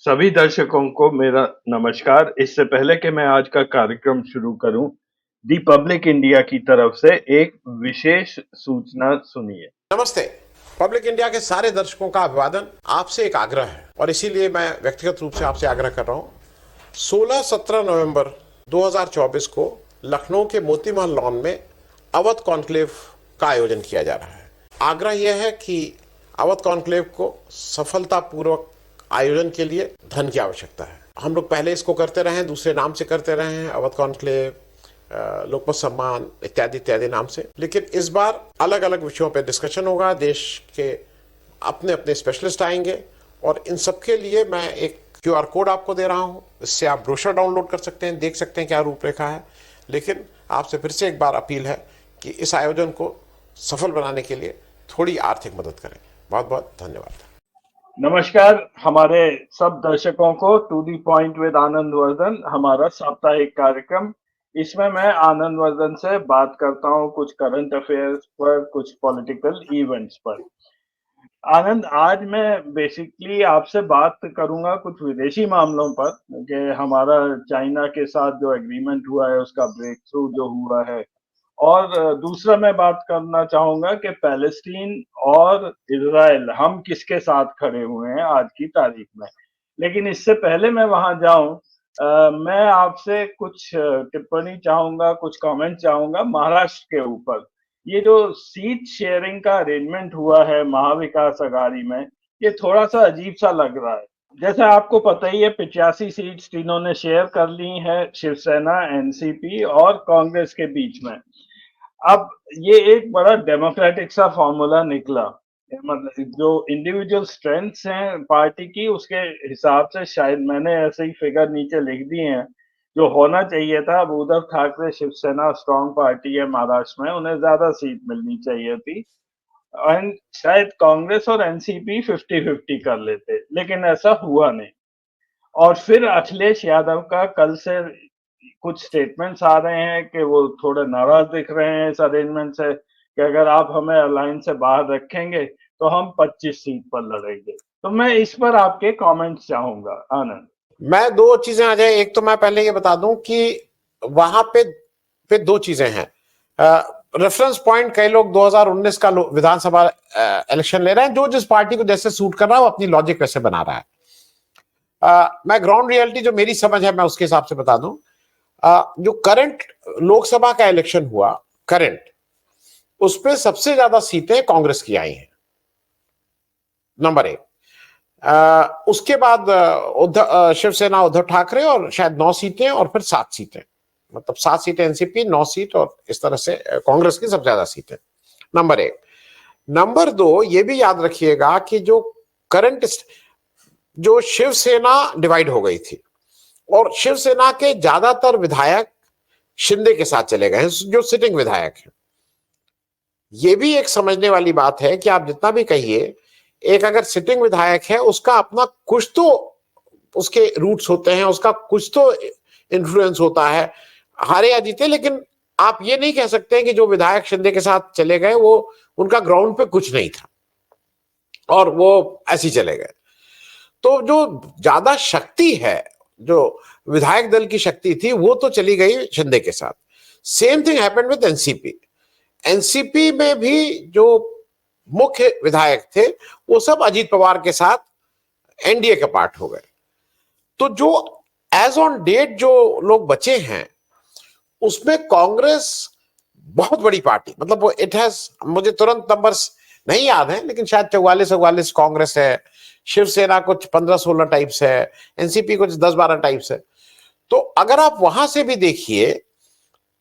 सभी दर्शकों को मेरा नमस्कार। इससे पहले कि मैं आज का कार्यक्रम शुरू करूं, दी पब्लिक इंडिया की तरफ से एक विशेष सूचना सुनिए। नमस्ते। पब्लिक इंडिया के सारे दर्शकों का अभिवादन। आपसे एक आग्रह है और इसीलिए मैं व्यक्तिगत रूप से आपसे आग्रह कर रहा हूं। 16-17 नवंबर 2024 को लखनऊ के मोती महल लॉन में अवध कॉन्क्लेव का आयोजन किया जा रहा है। आग्रह यह है कि अवध कॉन्क्लेव को सफलतापूर्वक आयोजन के लिए धन की आवश्यकता है। हम लोग पहले इसको करते रहे हैं, दूसरे नाम से करते रहे हैं, अवध कॉन्क्लेव, लोकमत सम्मान इत्यादि इत्यादि नाम से, लेकिन इस बार अलग अलग विषयों पर डिस्कशन होगा। देश के अपने अपने स्पेशलिस्ट आएंगे और इन सबके लिए मैं एक QR कोड आपको दे रहा हूं। इससे आप ब्रोशर डाउनलोड कर सकते हैं, देख सकते हैं क्या रूपरेखा है। लेकिन आपसे फिर से एक बार अपील है कि इस आयोजन को सफल बनाने के लिए थोड़ी आर्थिक मदद करें। बहुत बहुत धन्यवाद। नमस्कार हमारे सब दर्शकों को। To the point with Anand Vardhan हमारा साप्ताहिक कार्यक्रम। इसमें मैं आनंद वर्धन से बात करता हूं कुछ करंट अफेयर्स पर, कुछ पॉलिटिकल इवेंट्स पर। आनंद, आज मैं बेसिकली आपसे बात करूंगा कुछ विदेशी मामलों पर कि हमारा चाइना के साथ जो एग्रीमेंट हुआ है उसका ब्रेक थ्रू जो हुआ है, और दूसरा मैं बात करना चाहूंगा कि पैलेस्टीन और इजराइल हम किसके साथ खड़े हुए हैं आज की तारीख में। लेकिन इससे पहले मैं वहां जाऊं, मैं आपसे कुछ टिप्पणी चाहूंगा, कुछ कमेंट चाहूंगा महाराष्ट्र के ऊपर। ये जो सीट शेयरिंग का अरेंजमेंट हुआ है महाविकास अघाड़ी में, ये थोड़ा सा अजीब सा लग रहा है। जैसा आपको पता ही है, 85 सीट्स तीनों ने शेयर कर ली है, शिवसेना, एनसीपी और कांग्रेस के बीच में। अब ये एक बड़ा डेमोक्रेटिक सा फॉर्मूला निकला। मतलब जो इंडिविजुअल स्ट्रेंथ्स हैं पार्टी की, उसके हिसाब से शायद मैंने ऐसे ही फिगर नीचे लिख दिए हैं जो होना चाहिए था। अब उद्धव ठाकरे, शिवसेना स्ट्रांग पार्टी है महाराष्ट्र में, उन्हें ज्यादा सीट मिलनी चाहिए थी, एंड शायद कांग्रेस और एनसीपी 50-50 कर लेते, लेकिन ऐसा हुआ नहीं। और फिर अखिलेश यादव का कल से कुछ स्टेटमेंट्स आ रहे हैं कि वो थोड़े नाराज दिख रहे हैं इस अरेंजमेंट से, कि अगर आप हमें अलायंस से बाहर रखेंगे तो हम 25 सीट पर लड़ेंगे। तो मैं इस पर आपके कमेंट्स चाहूंगा आनंद। मैं दो चीजें आ जाए। एक तो मैं पहले ये बता दूं कि वहां पे दो चीजें हैं। रेफरेंस पॉइंट कई लोग 2019 का विधानसभा इलेक्शन ले रहे हैं। जो जिस पार्टी को जैसे सूट कर रहा है वो अपनी लॉजिक वैसे बना रहा है। मैं ग्राउंड रियलिटी जो मेरी समझ है मैं उसके हिसाब से बता दूं। जो करंट लोकसभा का इलेक्शन हुआ करंट, उसपे सबसे ज्यादा सीटें कांग्रेस की आई हैं, नंबर एक। उसके बाद शिवसेना उद्धव ठाकरे और शायद 9 सीटें और फिर 7 सीटें, मतलब 7 सीटें एनसीपी, 9 सीट और इस तरह से कांग्रेस की सबसे ज्यादा सीटें, नंबर एक। नंबर दो, ये भी याद रखिएगा कि जो शिवसेना डिवाइड हो गई थी और शिवसेना के ज्यादातर विधायक शिंदे के साथ चले गए हैं, जो सिटिंग विधायक हैं। ये भी एक समझने वाली बात है कि आप जितना भी कहिए, एक अगर सिटिंग विधायक है उसका अपना कुछ तो उसके रूट्स होते हैं, उसका कुछ तो इन्फ्लुएंस होता है, हारे या जीते। लेकिन आप ये नहीं कह सकते कि जो विधायक शिंदे के साथ चले गए वो उनका ग्राउंड पे कुछ नहीं था और वो ऐसे चले गए। तो जो ज्यादा शक्ति है, जो विधायक दल की शक्ति थी, वो तो चली गई शिंदे के साथ। Same thing happened with NCP. NCP में भी जो मुख्य विधायक थे वो सब अजीत पवार के साथ एनडीए का पार्ट हो गए। तो जो एज ऑन डेट जो लोग बचे हैं उसमें कांग्रेस बहुत बड़ी पार्टी, मतलब वो इट हैज, मुझे तुरंत नंबर्स नहीं याद है लेकिन शायद 44 कांग्रेस है, शिवसेना कुछ 15-16 टाइप्स है, एनसीपी कुछ 10-12 टाइप्स है। तो अगर आप वहां से भी देखिए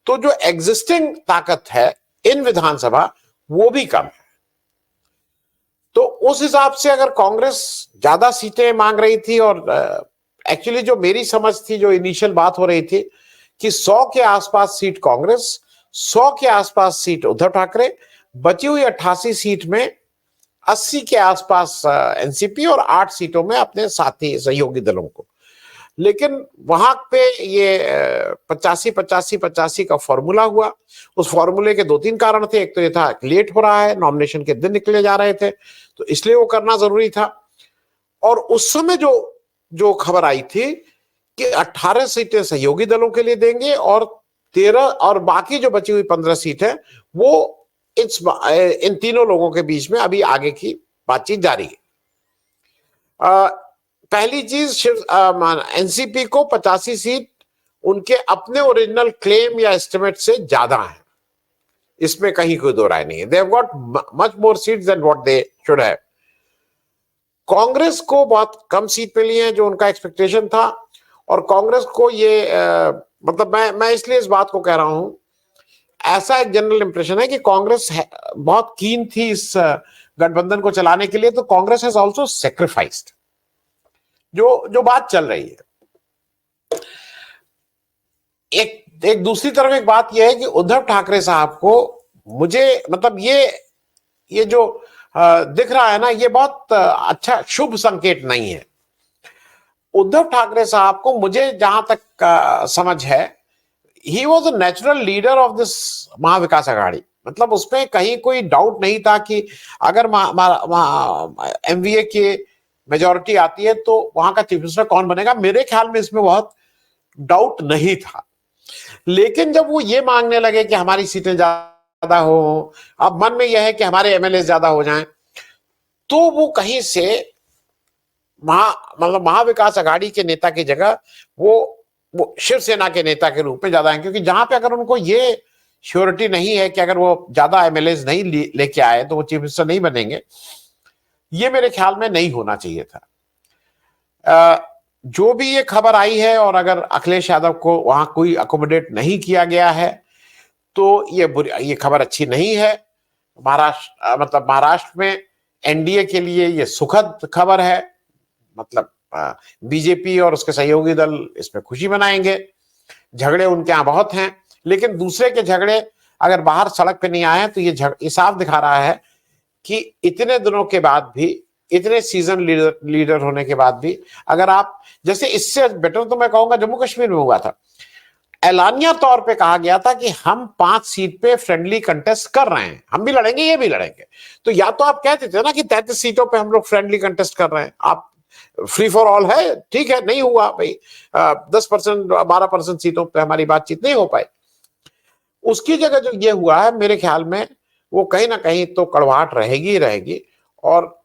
तो जो एग्जिस्टिंग ताकत है इन विधानसभा वो भी कम है। तो उस हिसाब से अगर कांग्रेस ज्यादा सीटें मांग रही थी, और एक्चुअली जो मेरी समझ थी, जो इनिशियल बात हो रही थी कि 100 के आसपास सीट कांग्रेस, 100 के आसपास सीट उद्धव ठाकरे, बची हुई 88 सीट में 80 के आसपास एनसीपी और 8 सीटों में अपने साथी सहयोगी दलों को। लेकिन वहां पे ये 85-85-85 का फॉर्मूला हुआ। उस फॉर्मूले के 2-3 कारण थे। एक तो ये था लेट हो रहा है, नॉमिनेशन के दिन निकले जा रहे थे, तो इसलिए वो करना जरूरी था। और उस समय जो जो खबर आई थी कि 18 सीटें सहयोगी दलों के लिए देंगे और 13 और बाकी जो बची हुई 15 सीट है वो इन तीनों लोगों के बीच में अभी आगे की बातचीत जारी है। पहली चीज, एनसीपी को 85 सीट उनके अपने ओरिजिनल क्लेम या एस्टिमेट से ज्यादा है, इसमें कहीं कोई दो राय नहीं है। They have got much more seats than what they should have. Congress को बहुत कम सीट मिली है जो उनका एक्सपेक्टेशन था, और कांग्रेस को ये मतलब मैं इसलिए इस बात को कह रहा हूं, ऐसा एक जनरल इंप्रेशन है कि कांग्रेस बहुत कीन थी इस गठबंधन को चलाने के लिए, तो कांग्रेस हैज आल्सो सैक्रिफाइस्ड, जो बात चल रही है। एक दूसरी तरफ एक बात यह है कि उद्धव ठाकरे साहब को, मुझे मतलब ये जो दिख रहा है ना, ये बहुत अच्छा शुभ संकेत नहीं है। उद्धव ठाकरे साहब को, मुझे जहां तक समझ है, he was a natural leader of this Mahavikas Aghadi. मतलब उसमें कहीं कोई डाउट नहीं था कि अगर एमवीए की मेजॉरिटी आती है तो वहां का चीफ मिनिस्टर कौन बनेगा, मेरे ख्याल में इसमें बहुत डाउट नहीं था। लेकिन जब वो ये मांगने लगे कि हमारी सीटें ज्यादा हो, अब मन में यह है कि हमारे एमएलए ज्यादा हो जाएं, तो वो कहीं से महाविकास आघाड़ी के नेता की जगह वो शिवसेना के नेता के रूप में ज्यादा है, क्योंकि जहां पे अगर उनको ये श्योरिटी नहीं है कि अगर वो ज्यादा एमएलए नहीं लेके आए तो वो चीफ मिनिस्टर नहीं बनेंगे, ये मेरे ख्याल में नहीं होना चाहिए था। जो भी ये खबर आई है, और अगर अखिलेश यादव को वहां कोई अकोमोडेट नहीं किया गया है तो ये खबर अच्छी नहीं है। महाराष्ट्र में एनडीए के लिए ये सुखद खबर है। मतलब बीजेपी और उसके सहयोगी दल इसमें खुशी मनाएंगे। झगड़े उनके यहां बहुत हैं, लेकिन दूसरे के झगड़े अगर बाहर सड़क पे नहीं आए तो ये साफ दिखा रहा है कि इतने दिनों के बाद भी, इतने सीजन लीडर होने के बाद भी, अगर आप, जैसे इससे बेटर तो मैं कहूंगा जम्मू कश्मीर में हुआ था, ऐलानिया तौर पे कहा गया था कि हम 5 सीट पे फ्रेंडली कंटेस्ट कर रहे हैं, हम भी लड़ेंगे, ये भी लड़ेंगे। तो या तो आप कहते थे ना कि 33 सीटों पे हम लोग फ्रेंडली कंटेस्ट कर रहे हैं, आप फ्री फॉर ऑल है, ठीक है, नहीं हुआ भाई, 10% 12% सीटों पे हमारी बातचीत नहीं हो पाई। उसकी जगह जो ये हुआ है, मेरे ख्याल में वो कहीं ना कहीं तो कड़वाहट रहेगी ही रहेगी, और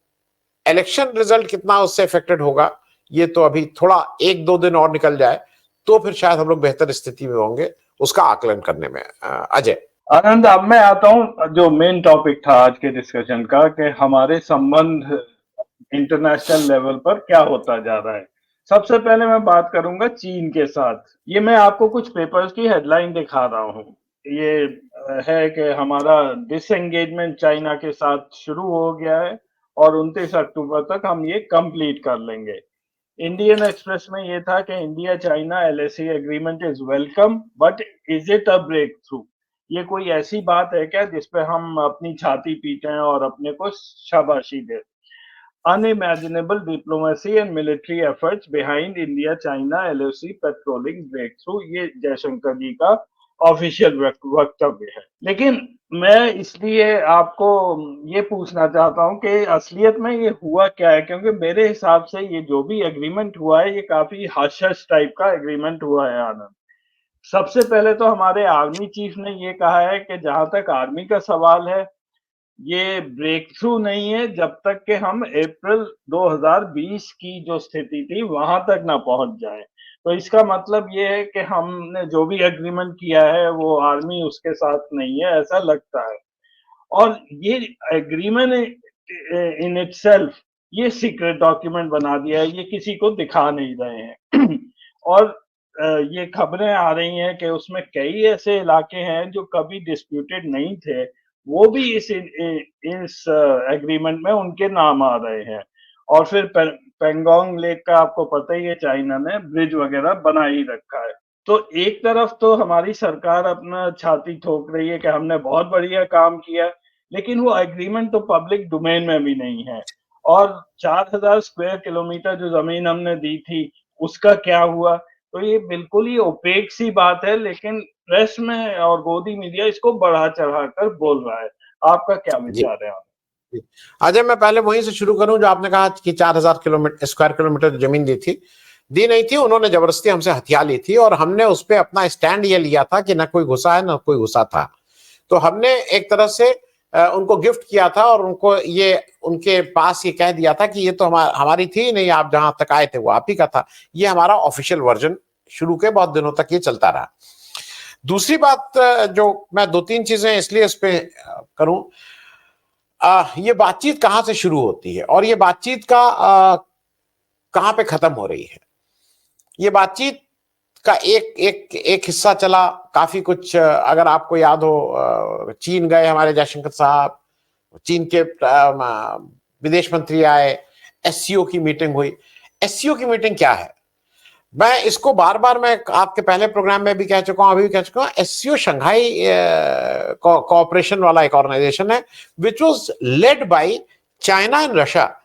इलेक्शन रिजल्ट कितना उससे अफेक्टेड होगा, ये तो अभी थोड़ा 1-2 दिन और निकल जाए तो फिर शायद हम लोग बेहतर स्थिति में होंगे उसका आकलन करने में। अजय। आनंद, अब मैं आता हूं जो मेन टॉपिक था आज के डिस्कशन का, कि हमारे संबंध इंटरनेशनल लेवल पर क्या होता जा रहा है। सबसे पहले मैं बात करूंगा चीन के साथ। ये मैं आपको कुछ पेपर्स की हेडलाइन दिखा रहा हूं। ये है कि हमारा डिसएंगेजमेंट चाइना के साथ शुरू हो गया है और 29 अक्टूबर तक हम ये कंप्लीट कर लेंगे। इंडियन एक्सप्रेस में ये था कि India China LAC agreement is welcome, but is it a breakthrough? ये कोई ऐसी बात है क्या जिस पे हम अपनी छाती पीटें और अपने को शाबाशी दें? Unimaginable diplomacy and military efforts behind India-China LOC patrolling breakthrough, ये जयशंकर जी का ऑफिशियल वक्तव्य है। लेकिन मैं इसलिए आपको ये पूछना चाहता हूँ कि असलियत में ये हुआ क्या है, क्योंकि मेरे हिसाब से ये जो भी एग्रीमेंट हुआ है ये काफी हश हश टाइप का एग्रीमेंट हुआ है। आनंद, सबसे पहले तो हमारे आर्मी चीफ ने ये कहा है कि जहां तक आर्मी का सवाल है, ये ब्रेक थ्रू नहीं है जब तक कि हम अप्रैल 2020 की जो स्थिति थी वहां तक ना पहुंच जाए। तो इसका मतलब ये है कि हमने जो भी एग्रीमेंट किया है वो आर्मी उसके साथ नहीं है, ऐसा लगता है। और ये एग्रीमेंट इन इटसेल्फ ये सीक्रेट डॉक्यूमेंट बना दिया है, ये किसी को दिखा नहीं रहे हैं। और ये खबरें आ रही हैं कि उसमें कई ऐसे इलाके हैं जो कभी डिस्प्यूटेड नहीं थे, वो भी इस एग्रीमेंट में उनके नाम आ रहे हैं। और फिर पेंगोंग लेक का आपको पता ही है, चाइना ने ब्रिज वगैरह बना ही रखा है। तो एक तरफ तो हमारी सरकार अपना छाती ठोक रही है कि हमने बहुत बढ़िया काम किया, लेकिन वो एग्रीमेंट तो पब्लिक डोमेन में भी नहीं है। और 4000 स्क्वायर किलोमीटर जो जमीन हमने दी थी उसका क्या हुआ? तो ये बिल्कुल ही ओपेक सी बात है, लेकिन प्रेस में और गोदी मीडिया इसको बढ़ा चढ़ा कर बोल रहा है। आपका क्या जी, विचार है? अजय, मैं पहले वहीं से शुरू करूं जो आपने कहा कि 4000 स्क्वायर किलोमीटर जमीन दी नहीं थी, उन्होंने जबरदस्ती हमसे हथिया ली थी और हमने उस पर अपना स्टैंड ये लिया था कि ना कोई घुसा है ना कोई घुसा था। तो हमने एक तरह से उनको गिफ्ट किया था और उनको ये उनके पास ये कह दिया था कि ये तो हमारी थी नहीं, आप जहां तक आए थे वो आप ही का था। ये हमारा ऑफिशियल वर्जन शुरू के बहुत दिनों तक ये चलता रहा। दूसरी बात जो मैं 2-3 चीजें इसलिए इस पे करूं, ये बातचीत कहां से शुरू होती है और ये बातचीत का कहां पे खत्म हो रही है। ये बातचीत का एक हिस्सा चला काफी कुछ, अगर आपको याद हो, चीन गए हमारे जयशंकर साहब, चीन के विदेश मंत्री आए, एससीओ की मीटिंग हुई। एससीओ की मीटिंग क्या है? मैं इसको बार बार मैं आपके पहले प्रोग्राम में भी कह चुका हूं, अभी भी कह चुका हूं। एससीओ शंघाई कोऑपरेशन वाला एक ऑर्गेनाइजेशन है which was led by China and Russia.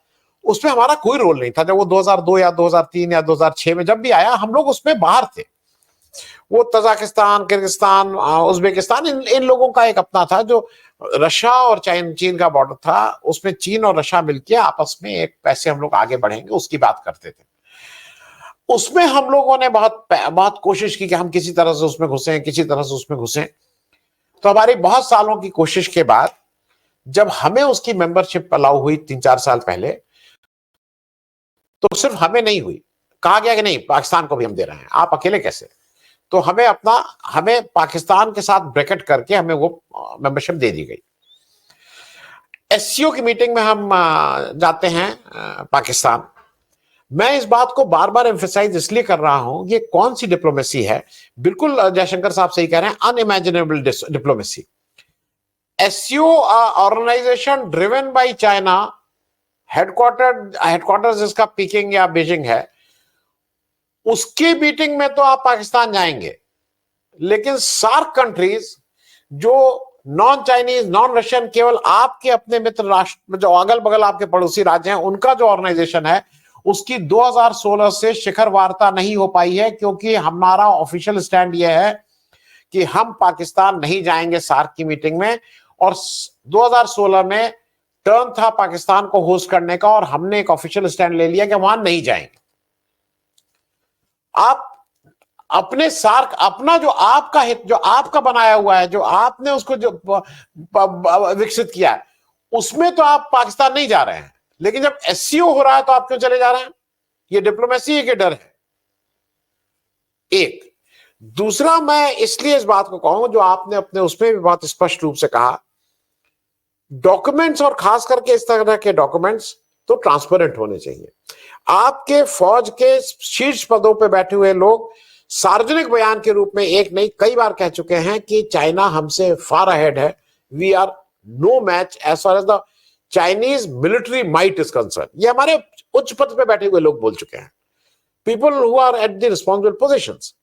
उसमें हमारा कोई रोल नहीं था। जब वो 2002 या 2003 या 2006 में जब भी आया, हम लोग उसमें बाहर थे। वो तजाकिस्तान, किर्गिस्तान, उज्बेकिस्तान, इन लोगों का एक अपना था जो रशिया और चीन का बॉर्डर था। उसमें चीन और रशिया मिलकर आपस में एक पैसे हम लोग आगे बढ़ेंगे उसकी बात करते थे। उसमें हम लोगों ने बहुत कोशिश की कि हम किसी तरह से उसमें घुसे, किसी तरह से उसमें घुसे। तो हमारी बहुत सालों की कोशिश के बाद जब हमें उसकी मेंबरशिप अलाउ हुई 3-4 साल पहले, तो सिर्फ हमें नहीं हुई, कहा गया कि नहीं पाकिस्तान को भी हम दे रहे हैं, आप अकेले कैसे? तो हमें पाकिस्तान के साथ ब्रैकेट करके हमें वो मेंबरशिप दे दी गई। एससीओ की मीटिंग में हम जाते हैं पाकिस्तान। मैं इस बात को बार बार एम्फेसाइज इसलिए कर रहा हूं, ये कौन सी डिप्लोमेसी है। बिल्कुल जयशंकर साहब सही कह रहे हैं, unimaginable diplomacy. SCO organisation driven by China, headquarters इसका पीकिंग या बीजिंग है। उसकी मीटिंग में तो आप पाकिस्तान जाएंगे, लेकिन सार्क कंट्रीज जो नॉन चाइनीज, नॉन रशियन, केवल आपके अपने मित्र राष्ट्र जो अगल बगल आपके पड़ोसी राज्य हैं, उनका जो ऑर्गेनाइजेशन है, उसकी 2016 से शिखर वार्ता नहीं हो पाई है, क्योंकि हमारा ऑफिशियल स्टैंड यह है कि हम पाकिस्तान नहीं जाएंगे सार्क की मीटिंग में। और 2016 में टर्न था पाकिस्तान को होस्ट करने का और हमने एक ऑफिशियल स्टैंड ले लिया कि वहां नहीं जाएंगे। आप अपने सार्क, अपना जो आपका हित, जो आपका बनाया हुआ है, जो आपने उसको जो विकसित किया है, उसमें तो आप पाकिस्तान नहीं जा रहे हैं। लेकिन जब एससीओ हो रहा है तो आप क्यों चले जा रहे हैं? ये डिप्लोमेसी के डर है एक। दूसरा, मैं इसलिए इस बात को कहूं जो आपने अपने उसमें भी बहुत स्पष्ट रूप से कहा, डॉक्यूमेंट्स और खास करके इस तरह के डॉक्यूमेंट्स तो ट्रांसपेरेंट होने चाहिए। आपके फौज के शीर्ष पदों पे बैठे हुए लोग सार्वजनिक बयान के रूप में एक नहीं कई बार कह चुके हैं कि चाइना हमसे फार अहेड है, we are no match as far as the Chinese military might is concern. ये हमारे उच्च पद पे बैठे हुए लोग बोल चुके हैं, people who are at the responsible positions.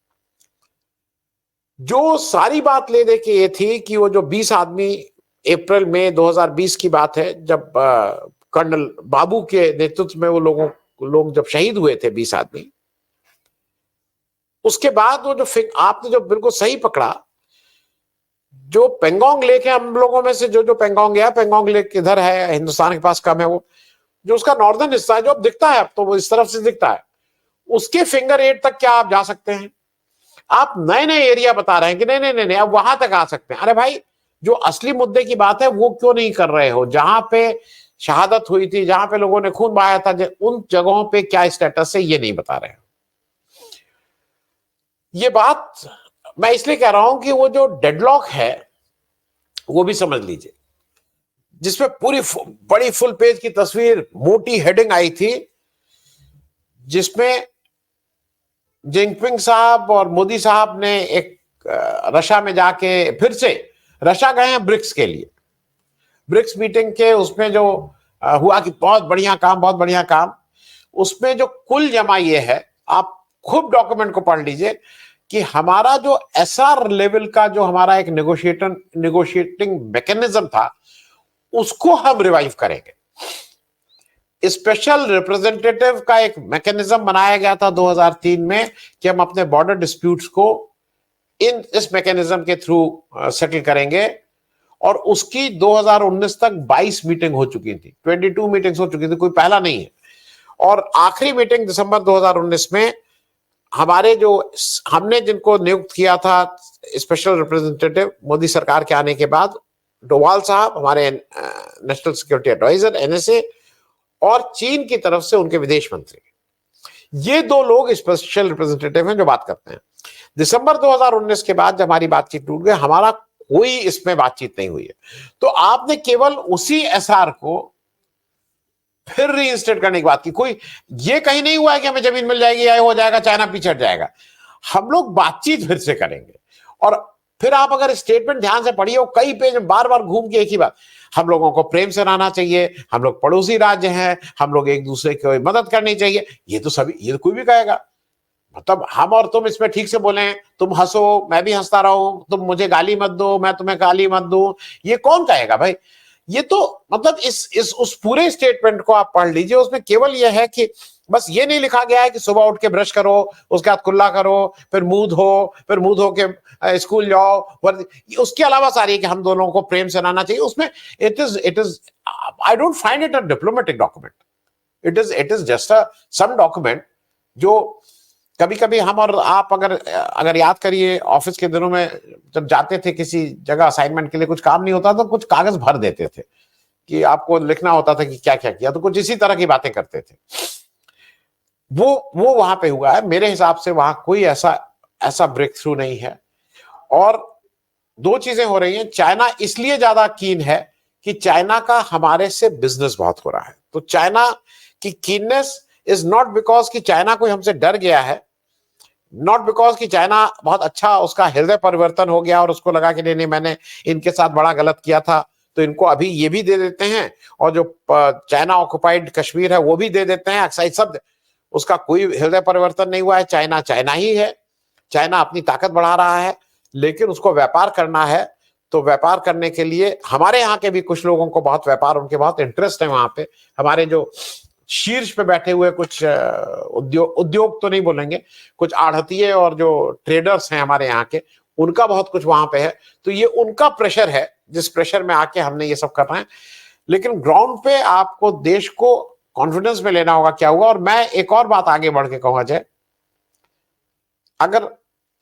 जो सारी बात ले दे के ये थी कि वो जो 20 आदमी, अप्रैल में 2020 की बात है, जब कर्नल बाबू के नेतृत्व में वो लोग जब शहीद हुए थे 20 आदमी, उसके बाद वो जो आपने जो बिल्कुल सही पकड़ा, जो पेंगोंग लेक है, हम लोगों में से जो पेंगोंग है, पेंगोंग लेक किधर है, हिंदुस्तान के पास कम है, वो जो उसका नॉर्दर्न हिस्सा है जो अब दिखता है, अब तो वो इस तरफ से दिखता है, उसके फिंगर एट तक क्या आप जा सकते हैं? आप नए नए एरिया बता रहे हैं कि नहीं नहीं नहीं, नहीं अब वहां तक आ सकते हैं। अरे भाई, जो असली मुद्दे की बात है वो क्यों नहीं कर रहे हो? जहां पे शहादत हुई थी, जहां पे लोगों ने खून बहाया था, उन जगहों पे क्या स्टेटस है ये नहीं बता रहे हो। ये बात मैं इसलिए कह रहा हूं कि वो जो डेडलॉक है वो भी समझ लीजिए, जिसमें पूरी बड़ी फुल पेज की तस्वीर, मोटी हेडिंग आई थी, जिसमें जिनपिंग साहब और मोदी साहब ने एक रशिया में जाके फिर से रशिया गए हैं ब्रिक्स के लिए, ब्रिक्स मीटिंग के उसमें जो हुआ कि बहुत बढ़िया काम, बहुत बढ़िया काम। उसमें जो कुल जमा ये है, आप खूब डॉक्यूमेंट को पढ़ लीजिए कि हमारा जो एसआर लेवल का जो हमारा एक नेगोशिएटिंग मैकेनिज्म था, उसको हम रिवाइव करेंगे। स्पेशल रिप्रेजेंटेटिव का एक मैकेनिज्म बनाया गया था 2003 में कि हम अपने बॉर्डर डिस्प्यूट्स को इस मैकेनिज्म के थ्रू सेटल करेंगे। और उसकी 2019 तक 22 मीटिंग हो चुकी थी, 22 मीटिंग्स हो चुकी थी, कोई पहला नहीं है। और आखिरी मीटिंग दिसंबर 2019 में हमारे जो हमने जिनको नियुक्त किया था स्पेशल रिप्रेजेंटेटिव मोदी सरकार के आने के बाद, डोवाल साहब हमारे नेशनल सिक्योरिटी एडवाइजर एनएसए, और चीन की तरफ से उनके विदेश मंत्री, ये दो लोग स्पेशल रिप्रेजेंटेटिव हैं जो बात करते हैं। दिसंबर 2019 के बाद जब हमारी बातचीत टूट गई, हमारा कोई इसमें बातचीत नहीं हुई है। तो आपने केवल उसी एसआर को फिर रीइंस्टेट करने की बात की, कोई ये कहीं नहीं हुआ है कि हमें जमीन मिल जाएगी या हो जाएगा, चाइना पीछे हट जाएगा। हम लोग बातचीत फिर से करेंगे। और फिर आप अगर स्टेटमेंट ध्यान से पढ़िए, कई पेज में बार बार घूम के एक ही बात, हम लोगों को प्रेम से रहना चाहिए, हम लोग पड़ोसी राज्य हैं, हम लोग एक दूसरे की मदद करनी चाहिए। ये तो सभी, ये तो कोई भी कहेगा। मतलब हम और तुम इसमें ठीक से बोले, तुम हंसो मैं भी हंसता रहूं, तुम मुझे गाली मत दो मैं तुम्हें गाली मत दूं, ये कौन कहेगा भाई? ये तो मतलब इस उस पूरे स्टेटमेंट को आप पढ़ लीजिए, उसमें केवल यह है कि बस ये नहीं लिखा गया है कि सुबह उठ के ब्रश करो, उसके बाद कुल्ला करो, फिर मुंह धो के स्कूल जाओ, उसके अलावा सारी है कि हम दोनों को प्रेम से रहना चाहिए। उसमें it is I don't find it a diplomatic document, it is just a some document जो कभी कभी हम और आप अगर याद करिए, ऑफिस के दिनों में जब जाते थे किसी जगह असाइनमेंट के लिए, कुछ काम नहीं होता तो कुछ कागज भर देते थे कि आपको लिखना होता था कि क्या क्या किया, तो कुछ इसी तरह की बातें करते थे। वो वहां पे हुआ है। मेरे हिसाब से वहां कोई ऐसा ब्रेक थ्रू नहीं है। और दो चीजें हो रही हैं। चाइना इसलिए ज्यादा कीन है कि चाइना का हमारे से बिजनेस बहुत हो रहा है। तो चाइना की कीननेस इज नॉट बिकॉज कि चाइना कोई हमसे डर गया है, नॉट बिकॉज कि चाइना बहुत अच्छा उसका हृदय परिवर्तन हो गया और उसको लगा कि नहीं मैंने इनके साथ बड़ा गलत किया था तो इनको अभी ये भी दे देते हैं, और जो चाइना ऑक्युपाइड कश्मीर है वो भी दे देते हैं, अक्साइड सब। उसका कोई हृदय परिवर्तन नहीं हुआ है। चाइना चाइना ही है। चाइना अपनी ताकत बढ़ा रहा है, लेकिन उसको व्यापार करना है। तो व्यापार करने के लिए हमारे यहाँ के भी कुछ लोगों को बहुत व्यापार, उनके बहुत इंटरेस्ट है वहां पे। हमारे जो शीर्ष पे बैठे हुए कुछ उद्योग तो नहीं बोलेंगे, कुछ आढ़तिये और जो ट्रेडर्स हैं हमारे यहाँ के, उनका बहुत कुछ वहां पे है। तो ये उनका प्रेशर है, जिस प्रेशर में आके हमने ये सब करना है। लेकिन ग्राउंड पे आपको देश को कॉन्फिडेंस में लेना होगा क्या हुआ। और मैं एक और बात आगे बढ़ के कहूंगा, जय, अगर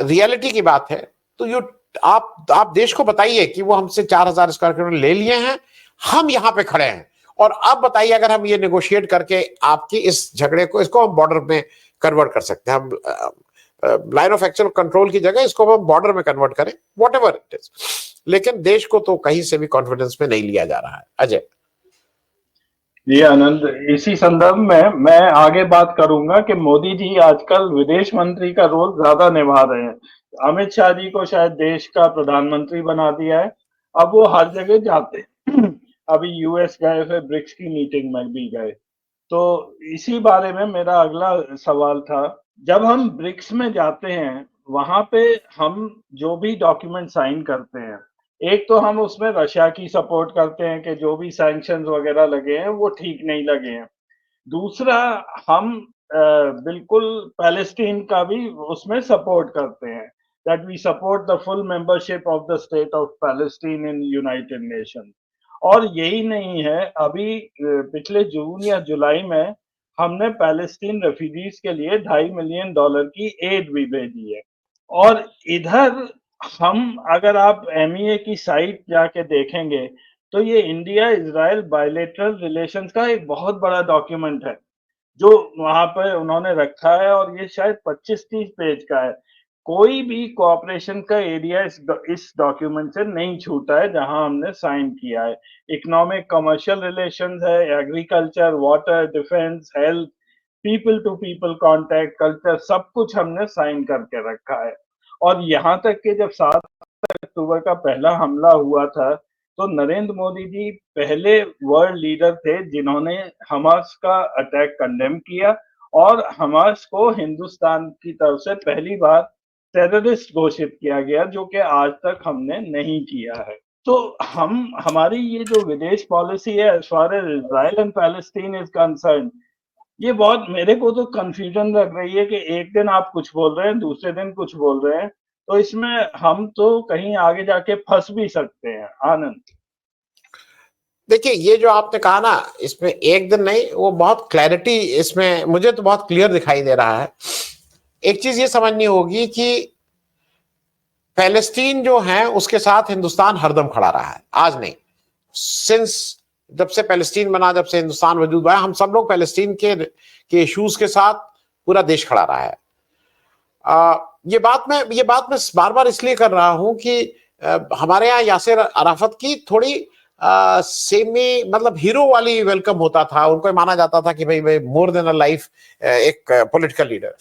रियलिटी की बात है तो आप देश को बताइए कि वो हमसे 4000 स्क्वायर किलोमीटर ले लिए हैं, हम यहां पे खड़े हैं, और अब बताइए अगर हम ये नेगोशिएट करके आपकी इस झगड़े को, इसको हम बॉर्डर में कन्वर्ट कर सकते हैं, हम लाइन ऑफ एक्चुअल कंट्रोल की जगह इसको हम बॉर्डर में कन्वर्ट करें, व्हाटएवर इट इज। लेकिन देश को तो कहीं से भी कॉन्फिडेंस में नहीं लिया जा रहा है। अजय जी आनंद, इसी संदर्भ में मैं आगे बात करूंगा कि मोदी जी आजकल विदेश मंत्री का रोल ज्यादा निभा रहे हैं। अमित शाह जी को शायद देश का प्रधानमंत्री बना दिया है, अब वो हर जगह जाते अभी यूएस गए, फिर ब्रिक्स की मीटिंग में भी गए। तो इसी बारे में मेरा अगला सवाल था, जब हम ब्रिक्स में जाते हैं वहां पे हम जो भी डॉक्यूमेंट साइन करते हैं, एक तो हम उसमें रशिया की सपोर्ट करते हैं कि जो भी सैंक्शंस वगैरह लगे हैं वो ठीक नहीं लगे हैं। दूसरा, हम बिल्कुल पैलेस्टीन का भी उसमें सपोर्ट करते हैं, that we support the full membership of the state of Palestine in United Nation. और यही नहीं है, अभी पिछले जून या जुलाई में हमने पैलेस्टीन रेफ्यूजीज के लिए $2.5 मिलियन की एड भी भेजी है। और इधर हम, अगर आप एमईए की साइट जाके देखेंगे तो ये इंडिया इजराइल बायलैटरल रिलेशंस का एक बहुत बड़ा डॉक्यूमेंट है जो वहां पे उन्होंने रखा है, और ये शायद 25-30 पेज का है। कोई भी कोऑपरेशन का एरिया इस डॉक्यूमेंट से नहीं छूटा है जहां हमने साइन किया है। इकोनॉमिक कमर्शियल रिलेशंस है, agriculture, water, defence, health, people to people contact, culture, सब कुछ हमने साइन करके रखा है। और यहाँ तक कि जब 7 अक्टूबर का पहला हमला हुआ था तो नरेंद्र मोदी जी पहले वर्ल्ड लीडर थे जिन्होंने हमास का अटैक कंडेम किया, और हमास को हिंदुस्तान की तरफ से पहली बार टेररिस्ट घोषित किया गया, जो कि आज तक हमने नहीं किया है। तो हमारी ये जो विदेश पॉलिसी है as far as Israel and Palestine is concern, ये बहुत मेरे को तो कंफ्यूजन लग रही है कि एक दिन आप कुछ बोल रहे हैं, दूसरे दिन कुछ बोल रहे हैं। तो इसमें हम तो कहीं आगे जाके फंस भी सकते हैं। आनंद। देखिए, ये जो आपने कहा ना, इसमें एक दिन नहीं, वो बहुत क्लैरिटी इसमें मुझे तो बहुत क्लियर दिखाई दे रहा है। एक चीज ये समझनी होगी कि पैलेस्टीन जो है उसके साथ हिंदुस्तान हरदम खड़ा रहा है, आज नहीं, सिंस जब से पैलेस्टीन बना, जब से हिंदुस्तान वजूद में आया, हम सब लोग पैलेस्टीन के इश्यूज के साथ पूरा देश खड़ा रहा है। ये बात मैं बार बार इसलिए कर रहा हूं कि हमारे यहाँ यासिर अराफत की थोड़ी सेमी मतलब हीरो वाली वेलकम होता था, उनको माना जाता था कि भाई मोर देन अ लाइफ एक पॉलिटिकल लीडर।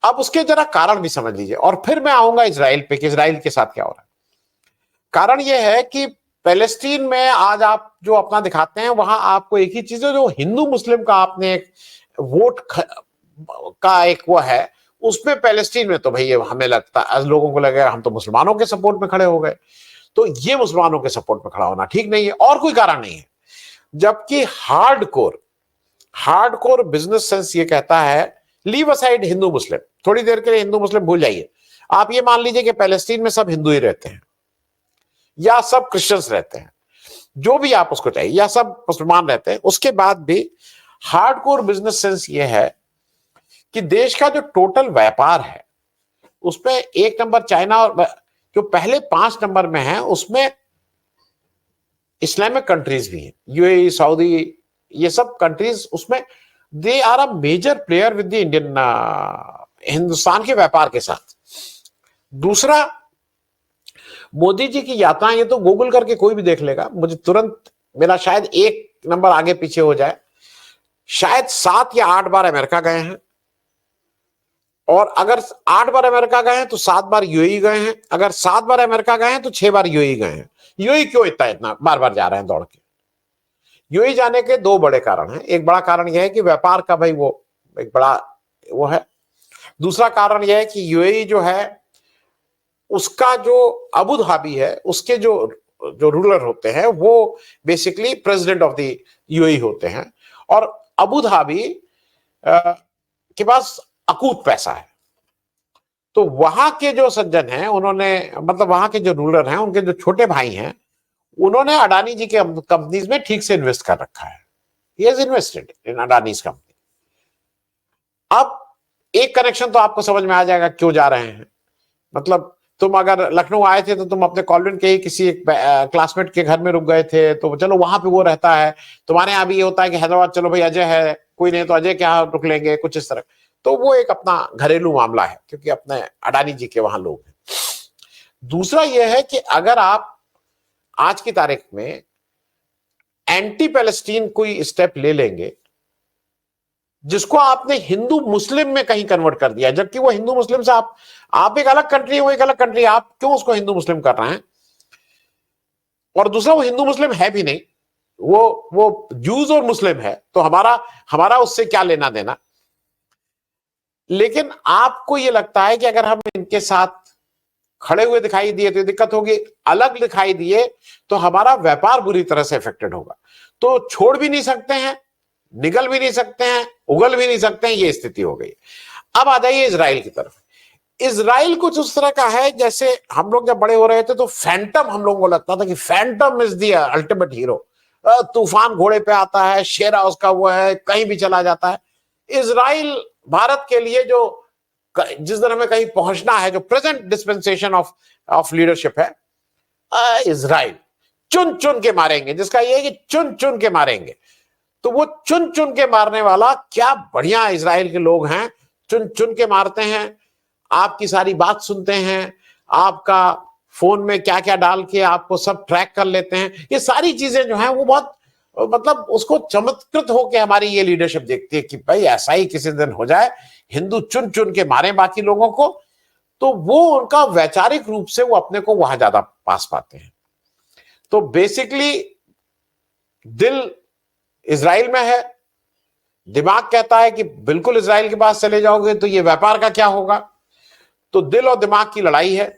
अब उसके जरा कारण भी समझ लीजिए, और फिर मैं आऊंगा इजराइल पे कि इजराइल के साथ क्या हो रहा है। कारण यह है कि पैलेस्टीन में आज आप जो अपना दिखाते हैं, वहां आपको एक ही चीज है, जो हिंदू मुस्लिम का आपने एक वोट का एक वो है, उसमें पैलेस्टीन में तो भाई हमें लगता है, लोगों को लगेगा हम तो मुसलमानों के सपोर्ट में खड़े हो गए। तो ये मुसलमानों के सपोर्ट में खड़ा होना ठीक नहीं है, और कोई कारण नहीं है। जबकि हार्डकोर बिजनेस सेंस ये कहता है, लीव असाइड हिंदू मुस्लिम, थोड़ी देर के लिए हिंदू मुस्लिम भूल जाइए। आप ये मान लीजिए कि पैलेस्टीन में सब हिंदू ही रहते हैं, या सब क्रिश्चियंस रहते हैं, जो भी आप उसको चाहिए, या सब मुसलमान रहते हैं। उसके बाद भी हार्डकोर बिजनेस सेंस ये है कि देश का जो टोटल व्यापार है उसमें एक नंबर चाइना, और जो पहले 5 नंबर में है उसमें इस्लामिक कंट्रीज भी हैं, यूएई, सऊदी, ये सब कंट्रीज उसमें they are a major player with the Indian, Hindustan के व्यापार के साथ। दूसरा, मोदी जी की यात्राएं, ये तो गूगल करके कोई भी देख लेगा, मुझे तुरंत मेरा शायद 1 नंबर आगे पीछे हो जाए, शायद 7 या 8 बार अमेरिका गए हैं, और अगर 8 बार अमेरिका गए हैं तो 7 बार यूएई गए हैं, अगर 7 बार अमेरिका गए हैं तो 6 बार यूएई गए हैं। यूएई क्यों इतना बार बार जा रहे हैं दौड़ के? यूएई जाने के 2 बड़े कारण हैं। एक बड़ा कारण यह है कि व्यापार का भाई वो एक बड़ा वो है। दूसरा कारण यह है कि यूएई जो है उसका जो अबू धाबी है, उसके जो रूलर होते हैं वो basically president of the UAE होते हैं, और अबू धाबी के पास अकूत पैसा है। तो वहां के जो सज्जन हैं, उन्होंने मतलब वहां के जो रूलर हैं, उनके जो छोटे भाई हैं, उन्होंने अडानी जी के कंपनीज में ठीक से इन्वेस्ट कर रखा है। He has invested in Adanis company. अब एक कनेक्शन तो आपको समझ में आ जाएगा क्यों जा रहे हैं। मतलब तुम अगर लखनऊ आए थे तो तुम अपने कॉलोनी के ही किसी एक क्लासमेट के घर में रुक गए थे, तो चलो वहां पे वो रहता है। तुम्हारे यहाँ भी ये होता है कि हैदराबाद चलो भाई अजय है, कोई नहीं तो अजय के यहाँ रुक लेंगे, कुछ इस तरह। तो वो एक अपना घरेलू मामला है, क्योंकि अपने अडानी जी के वहां लोग हैं। दूसरा यह है कि अगर आप आज की तारीख में एंटी पैलेस्टीन कोई स्टेप ले लेंगे, जिसको आपने हिंदू मुस्लिम में कहीं कन्वर्ट कर दिया, जबकि वो हिंदू मुस्लिम से आप एक अलग कंट्री है, वो एक अलग कंट्री, आप क्यों उसको हिंदू मुस्लिम कर रहे हैं? और दूसरा, वो हिंदू मुस्लिम है भी नहीं, वो जूस और मुस्लिम है, तो हमारा उससे क्या लेना देना। लेकिन आपको ये लगता है कि अगर हम इनके साथ खड़े हुए दिखाई दिए तो दिक्कत होगी, अलग दिखाई दिए तो हमारा व्यापार बुरी तरह से इफेक्टेड होगा। तो छोड़ भी नहीं सकते हैं, निगल भी नहीं सकते हैं, उगल भी नहीं सकते हैं, ये स्थिति हो गई। अब आ जाइए इजराइल की तरफ। इजराइल कुछ उस तरह का है जैसे हम लोग जब बड़े हो रहे थे तो फैंटम, हम लोगों को लगता था कि Phantom is the ultimate hero. तूफान घोड़े पे आता है, शेरा उसका वो है, कहीं भी चला जाता है। इजराइल भारत के लिए जो जिस तरह में कहीं पहुंचना है, जो प्रेजेंट डिस्पेंसेशन ऑफ लीडरशिप है, इजराइल चुन चुन के मारेंगे, जिसका ये है कि चुन चुन के मारेंगे। तो वो चुन चुन के मारने वाला, क्या बढ़िया इजराइल के लोग हैं, चुन चुन के मारते हैं, आपकी सारी बात सुनते हैं, आपका फोन में क्या क्या डाल के आपको सब ट्रैक कर लेते हैं। ये सारी चीजें जो हैं वो बहुत मतलब उसको चमत्कृत होकर हमारी ये लीडरशिप देखती है कि भाई ऐसा ही किसी दिन हो जाए, हिंदू चुन चुन के मारे बाकी लोगों को, तो वो उनका वैचारिक रूप से वो अपने को वहां ज्यादा पास पाते हैं। तो बेसिकली दिल इजराइल में है, दिमाग कहता है कि बिल्कुल इजराइल के पास चले जाओगे तो ये व्यापार का क्या होगा। तो दिल और दिमाग की लड़ाई है,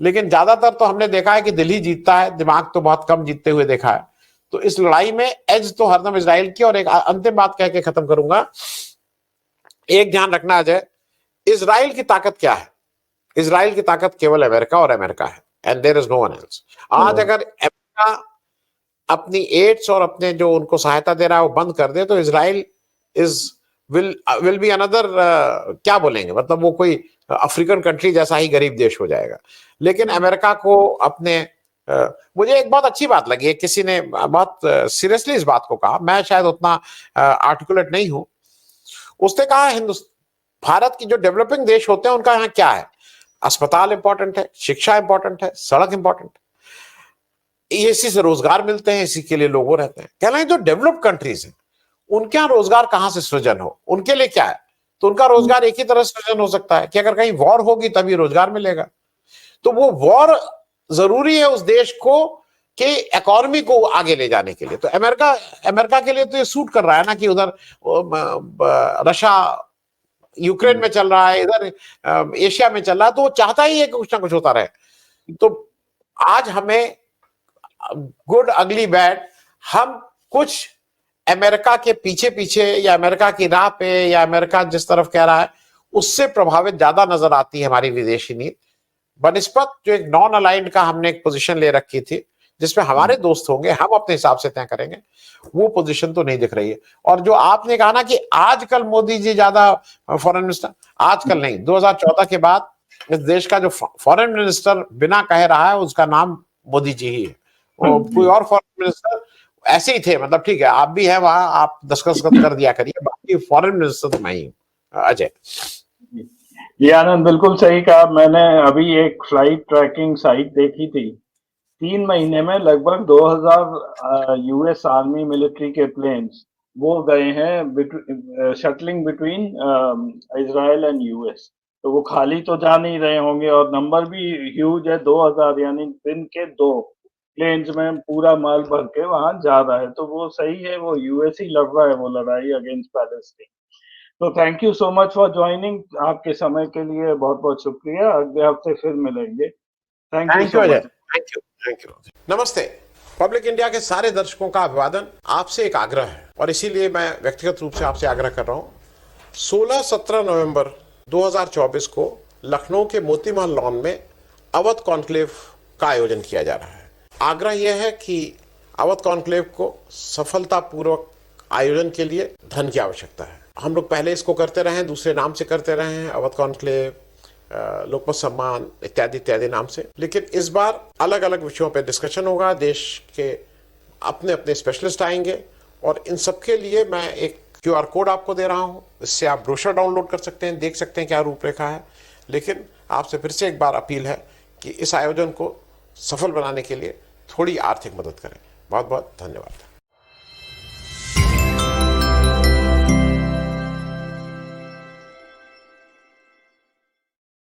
लेकिन ज्यादातर तो हमने देखा है कि दिल ही जीतता है, दिमाग तो बहुत कम जीतते हुए देखा है। तो इस लड़ाई में एज तो हरदम इजराइल की। और एक अंतिम बात कह के खत्म करूंगा, एक ध्यान रखना अजय, इजराइल की ताकत क्या है? इजराइल की ताकत केवल अमेरिका और अमेरिका है, and there is no one else. आज अगर अमेरिका अपनी एड्स और अपने जो उनको सहायता दे रहा है वो बंद कर दे तो Israel is will be another, क्या बोलेंगे, मतलब वो कोई अफ्रीकन कंट्री जैसा ही गरीब देश हो जाएगा। लेकिन अमेरिका को अपने मुझे एक बहुत अच्छी बात लगी है, किसी ने बहुत सीरियसली इस बात को कहा, मैं शायद उतना आर्टिकुलेट नहीं हूं। उसने कहा भारत की जो डेवलपिंग देश होते हैं उनका यहाँ क्या है, अस्पताल इंपॉर्टेंट है, शिक्षा इंपॉर्टेंट है, सड़क इंपॉर्टेंट है, इसी से रोजगार मिलते हैं, इसी के लिए लोग रहते हैं। कहना है जो डेवलप्ड कंट्रीज हैं उनके यहाँ रोजगार कहां से सृजन हो, उनके लिए क्या है, तो उनका रोजगार एक ही तरह सृजन हो सकता है कि अगर कहीं वॉर होगी तभी रोजगार मिलेगा। तो वो वॉर जरूरी है उस देश को कि इकोनॉमी को आगे ले जाने के लिए। तो अमेरिका के लिए तो ये सूट कर रहा है ना कि उधर रशिया यूक्रेन में चल रहा है, इधर एशिया में चल रहा है, तो वो चाहता ही है कि कुछ ना कुछ होता रहे। तो आज हमें गुड अगली बैड, हम कुछ अमेरिका के पीछे पीछे या अमेरिका की राह पे या अमेरिका जिस तरफ कह रहा है उससे प्रभावित ज्यादा नजर आती है हमारी विदेशी नीति बनिस्बत जो एक नॉन अलाइंड का हमने एक पोजीशन ले रखी थी जिसमें हमारे दोस्त होंगे, हम अपने हिसाब से तय करेंगे, वो पोजीशन तो नहीं दिख रही है। और जो आपने कहा ना कि आजकल मोदी जी ज्यादा फॉरेन मिनिस्टर, आजकल नहीं, 2014 के बाद इस देश का जो फॉरेन मिनिस्टर बिना कह रहा है उसका नाम मोदी जी ही है। कोई और फॉरेन मिनिस्टर ऐसे ही थे, मतलब ठीक है आप भी है वहां, आप दस्तखत कर दिया करिए, बाकी फॉरेन मिनिस्टर तो मैं ही हूं। अजय ये आनंद बिल्कुल सही कहा। मैंने अभी एक फ्लाइट ट्रैकिंग साइट देखी थी, 3 महीने में लगभग 2000 यूएस आर्मी मिलिट्री के प्लेन्स वो गए हैं shuttling between Israel and US. तो वो खाली तो जा नहीं रहे होंगे और नंबर भी ह्यूज है, 2000 यानी दिन के 2 प्लेन्स में पूरा माल भर के वहां जा रहा है। तो वो सही है, वो यूएस ही लड़ रहा है वो लड़ाई अगेंस्ट पैलेस्टीन। तो thank you so much for joining, आपके समय के लिए बहुत बहुत शुक्रिया। अगले हफ्ते फिर मिलेंगे। Thank you so Ajay, much. Thank you. नमस्ते, पब्लिक इंडिया के सारे दर्शकों का अभिवादन। आपसे एक आग्रह है और इसीलिए मैं व्यक्तिगत रूप से आपसे आग्रह कर रहा हूं, 16-17 नवंबर 2024 को लखनऊ के मोती महल लॉन में अवध कॉन्क्लेव का आयोजन किया जा रहा है। आग्रह यह है कि अवध कॉन्क्लेव को सफलतापूर्वक आयोजन के लिए धन की आवश्यकता है। हम लोग पहले इसको करते रहे हैं, दूसरे नाम से करते रहे हैं, अवध कॉन्क्लेव, लोकमत सम्मान इत्यादि इत्यादि नाम से, लेकिन इस बार अलग अलग विषयों पर डिस्कशन होगा। देश के अपने अपने स्पेशलिस्ट आएंगे और इन सबके लिए मैं एक QR कोड आपको दे रहा हूं, इससे आप ब्रोशर डाउनलोड कर सकते हैं, देख सकते हैं क्या रूपरेखा है। लेकिन आपसे फिर से एक बार अपील है कि इस आयोजन को सफल बनाने के लिए थोड़ी आर्थिक मदद करें। बहुत बहुत धन्यवाद।